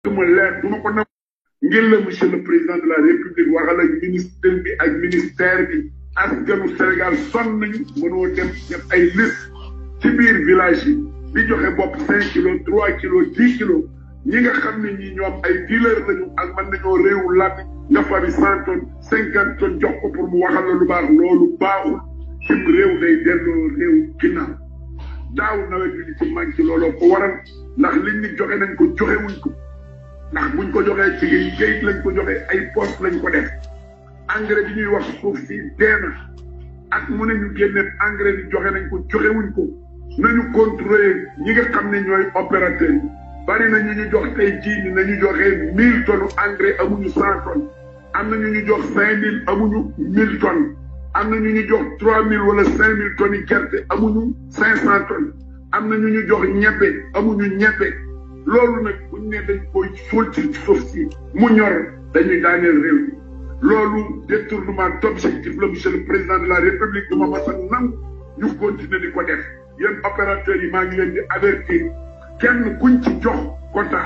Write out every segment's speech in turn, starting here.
ma leer du ma ko nangu ngir la monsieur le président de la république waxal ak ministre bi ak ministère bi askanu Sénégal sonn nañu mënoo dem def ay liste ci biir village yi di joxe bopp 5 kilos 3 kilos 10 kilos ñi nga xam ne ñi ñoom ay dealer lañu ak mën nañoo réewu làmmi nga fari 100 tonnes 50 tonnes jox ko pour mu waxal la lu baax loolu baaxul cim réew day delloo réew ginnaaw daaw nawet bi di ci manqué looloo ko waral ndax liñ ni joxe nañ ko joxe wuñ ko ndax buñ ko joxee ci géej lañ ko joxee ay poste lañ ko def engrais bi ñuy wax suuf si dee na ak mu ne ñu génne engrais bi joxe nañ ko joxe wuñ ko nañu contrôler ñi nga xam ne ñooy opérateur yi bari na ñu jox tey jii ni nañu joxe 1000 tonnes engrais amuñu 100 tonnes am na ñu jox 5000 amuñu 1000 tonnes am na ñu jox 3000 wala 5000 tonnes yi gerte amuñu 500 tonnes am na ñu jox ñebbe amuñu ñebbe loolu nag buñ ne dañ koy suul ci suuf si mu ñor dañuy daaneel réew mi loolu détournement d'objectif la monsieur le président de la république du ma mas a nangu ñu continuer di ko def yéen opérateurs yi maa ngi leen di avertir kenn kuñ ci jox quota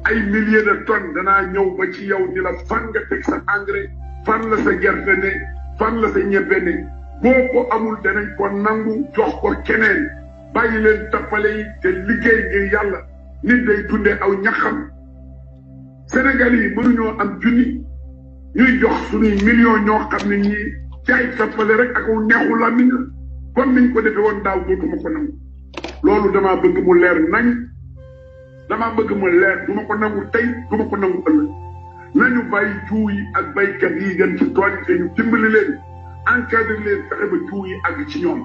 ay milliers de tonnes danaa ñëw ba ci yow ni la fan nga teg sa engrais fan la sa gerte ne fan la sa ñebbe ne boo ko amul danañ ko nangu jox ko keneen bàyyi leen tappale yi te liggéey ngir yàlla nit day dundee aw ñaxam Sénégal yi mënuñoo am junni ñuy jox suñuy millions ñoo xam ne ñii jaay tappale rek ak neexu làmmiñ la kon niñ ko defee woon daaw dootuma ko nangu loolu damaa bëgg mu leer nañ damaa bëgg mu leer du ma ko nangu tey du ma ko nangu ëllëg nañu bàyyi jiw yi ak baykat yi gën ci tool yi te ñu dimbali leen encadré leen fexe ba jiw yi àgg ci ñoom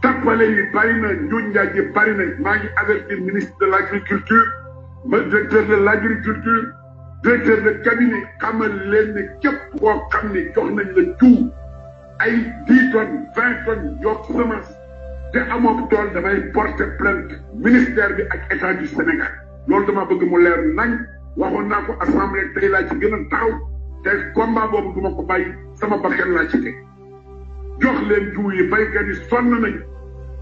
tappale yi bari na njuuj njaaj yi bari na maa ngi avertir ministre de l' agriculture ba directeur de l' agriculture directeur de cabinet xamal leen ne képp koo xam ne jox nañ la jiw ay 10 tonnes 20 tonnes yokk semence te amoo tool damay porter plainte ministère bi ak état du Sénégal loolu dama bëgg mu leer nañ waxoon naa ko assemblée tey laa ci gën a taxaw te combat boobu duma ko bàyyi sama bakkan laa ci teg jox leen jiw yi baykat yi sonn nañu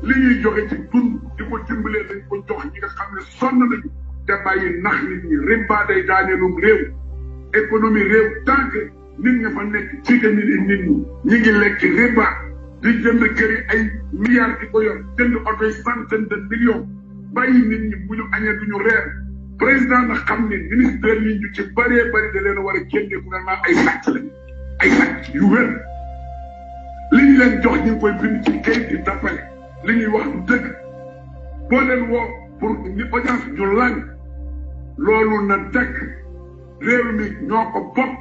li ñuy joxe ci dund di ko dimbalee dañ ko jox ñi nga xam ne sonn nañu te bàyyi nax nit ñi riba day daaneenum réew économie réew tant que nit ña fa nekk ci que nit ñi ngi lekk riba di jënd kër yi ay milliards di ko yor jënd oto yi centaine de millions bàyyi nit ñi bu ñu añee du ñu reer président na xam ne ministère yi ñu ci bëree bëri da leen a war a génne gouvernement ay sàcc lañu ay sàcc yu wér li ñu leen jox ñu ngi koy bind ci kayit di tappale li ñuy wax du dëgg boo leen woo pour ñu audience ñu làng loolu na dëkk réew mi ñoo ko bokk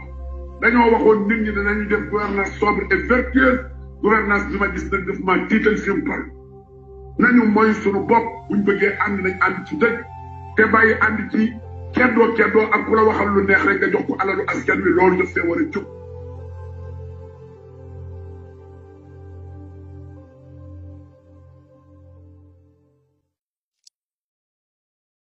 dañoo waxoon nit ñi danañu def gouvernance sobre et vertueuse gouvernance bi ma gis nag daf maa tiital fi mu toll nañu mooy suñu bopp buñ bëggee ànd nañ ànd ci dëgg te bàyyi ànd ci keddoo ak ku la waxal lu neex rek nga jox ko alalu askan wi loolu daf see war a jóg